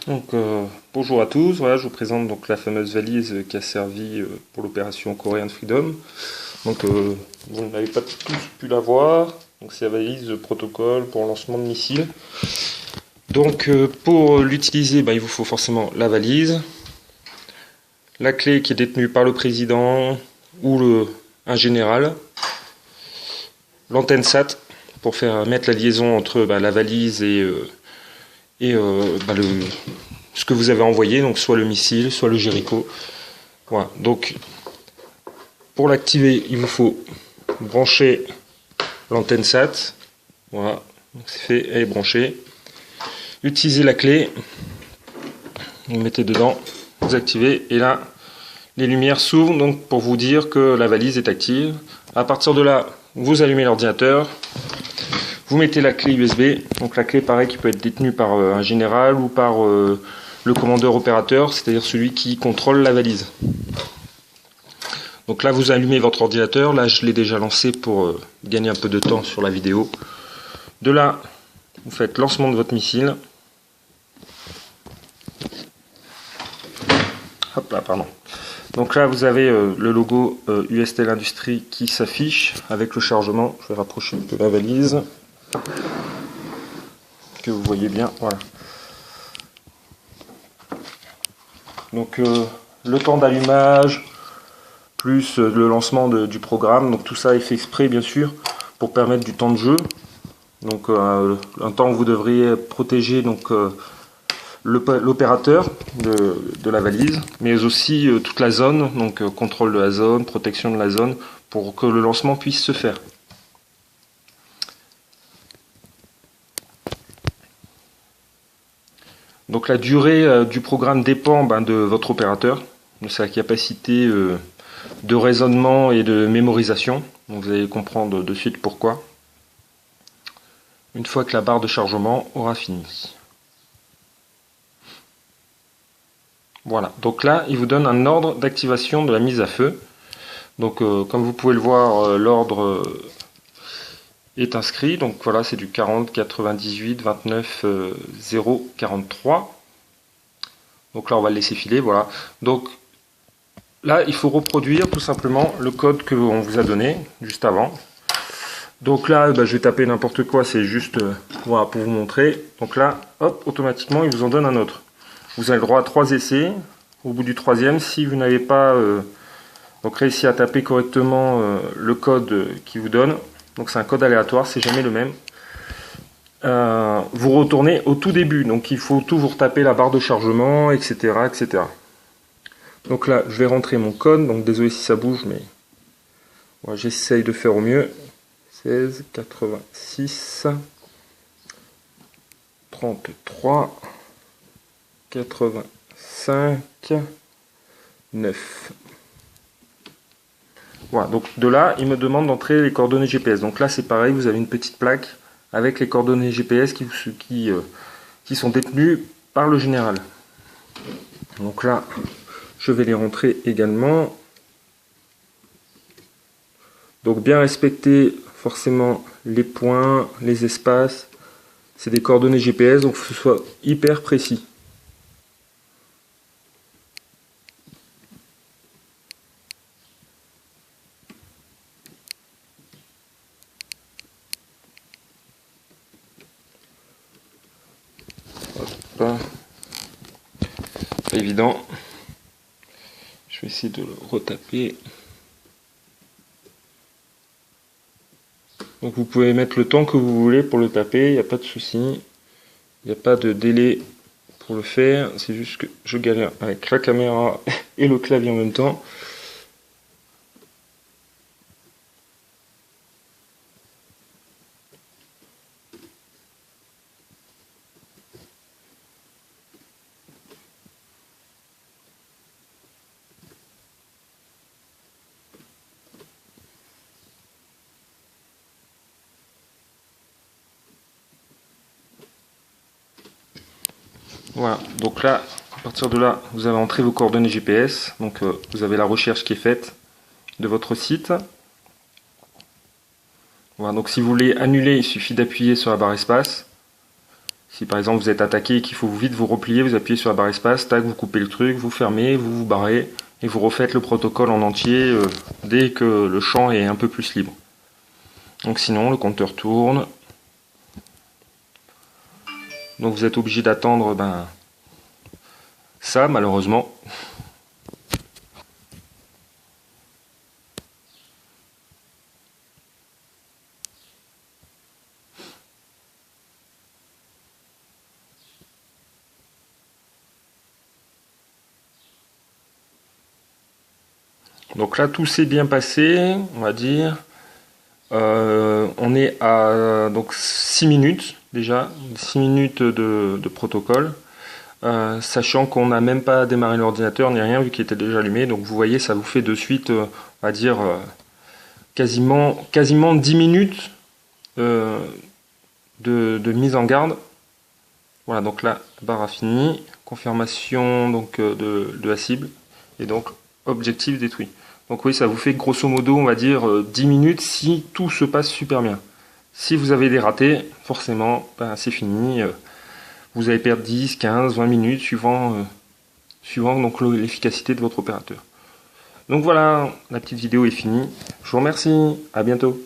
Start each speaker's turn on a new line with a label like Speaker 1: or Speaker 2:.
Speaker 1: Donc, bonjour à tous, voilà, je vous présente donc la fameuse valise qui a servi pour l'opération Korean Freedom. Donc, vous n'avez pas tous pu la voir. Donc, c'est la valise de protocole pour lancement de missiles. Donc, pour l'utiliser, il vous faut forcément la valise, la clé qui est détenue par le président ou un général, l'antenne SAT pour faire mettre la liaison entre la valise et ce que vous avez envoyé, donc soit le missile, soit le Jericho. Voilà. Donc pour l'activer, il vous faut brancher l'antenne SAT. Voilà, c'est fait, elle est branchée. Utilisez la clé, vous mettez dedans, vous activez, et là, les lumières s'ouvrent donc pour vous dire que la valise est active. À partir de là, vous allumez l'ordinateur, vous mettez la clé USB. Donc la clé, pareil, qui peut être détenue par un général ou par le commandeur opérateur, c'est-à-dire celui qui contrôle la valise. Donc là, vous allumez votre ordinateur. Là, je l'ai déjà lancé pour gagner un peu de temps sur la vidéo. De là, vous faites lancement de votre missile. Hop là, pardon. Donc là, vous avez le logo USTL Industries qui s'affiche avec le chargement. Je vais rapprocher un peu la valise, que vous voyez bien. Voilà. Donc le temps d'allumage, plus le lancement du programme. Donc tout ça est fait exprès, bien sûr, pour permettre du temps de jeu. Donc un temps où vous devriez protéger l'opérateur de la valise, mais aussi toute la zone, donc contrôle de la zone, protection de la zone, pour que le lancement puisse se faire. Donc la durée du programme dépend de votre opérateur, de sa capacité de raisonnement et de mémorisation. Donc vous allez comprendre de suite pourquoi, une fois que la barre de chargement aura fini. Voilà, donc là, il vous donne un ordre d'activation de la mise à feu. Donc comme vous pouvez le voir, l'ordre est inscrit. Donc voilà, c'est du 40 98 29 0 43. Donc là, on va le laisser filer, voilà. Donc là, il faut reproduire tout simplement le code que on vous a donné juste avant. Donc là, je vais taper n'importe quoi, c'est juste voilà, pour vous montrer. Donc là, hop, automatiquement, il vous en donne un autre. Vous avez le droit à 3 essais. Au bout du troisième, si vous n'avez pas donc réussi à taper correctement le code qu'il vous donne, donc c'est un code aléatoire, c'est jamais le même. Vous retournez au tout début, donc il faut toujours taper la barre de chargement, etc., etc. Donc là, je vais rentrer mon code, donc désolé si ça bouge, mais ouais, j'essaye de faire au mieux. 16 86 33 85 9. Voilà, donc de là, il me demande d'entrer les coordonnées GPS. Donc là, c'est pareil, vous avez une petite plaque avec les coordonnées GPS qui sont détenues par le général. Donc là, je vais les rentrer également. Donc bien respecter forcément les points, les espaces. C'est des coordonnées GPS, donc il faut que ce soit hyper précis. Pas évident. Je vais essayer de le retaper. Donc vous pouvez mettre le temps que vous voulez pour le taper, il n'y a pas de souci. Il n'y a pas de délai pour le faire, c'est juste que je galère avec la caméra et le clavier en même temps. Voilà, donc là, à partir de là, vous avez entré vos coordonnées GPS, donc vous avez la recherche qui est faite de votre site. Voilà, donc si vous voulez annuler, il suffit d'appuyer sur la barre espace. Si par exemple vous êtes attaqué et qu'il faut vite vous replier, vous appuyez sur la barre espace, tac, vous coupez le truc, vous fermez, vous vous barrez, et vous refaites le protocole en entier dès que le champ est un peu plus libre. Donc sinon, le compteur tourne. Donc vous êtes obligé d'attendre ça, malheureusement. Donc là, tout s'est bien passé, on va dire. On est à donc 6 minutes déjà, 6 minutes de protocole, sachant qu'on n'a même pas démarré l'ordinateur ni rien vu qu'il était déjà allumé. Donc vous voyez, ça vous fait de suite, on va dire, quasiment 10 minutes de mise en garde. Voilà, donc là, la barre a fini, confirmation donc de la cible, et donc objectif détruit. Donc oui, ça vous fait grosso modo, on va dire, 10 minutes si tout se passe super bien. Si vous avez des ratés, forcément, c'est fini. Vous allez perdre 10, 15, 20 minutes suivant donc l'efficacité de votre opérateur. Donc voilà, la petite vidéo est finie. Je vous remercie, à bientôt.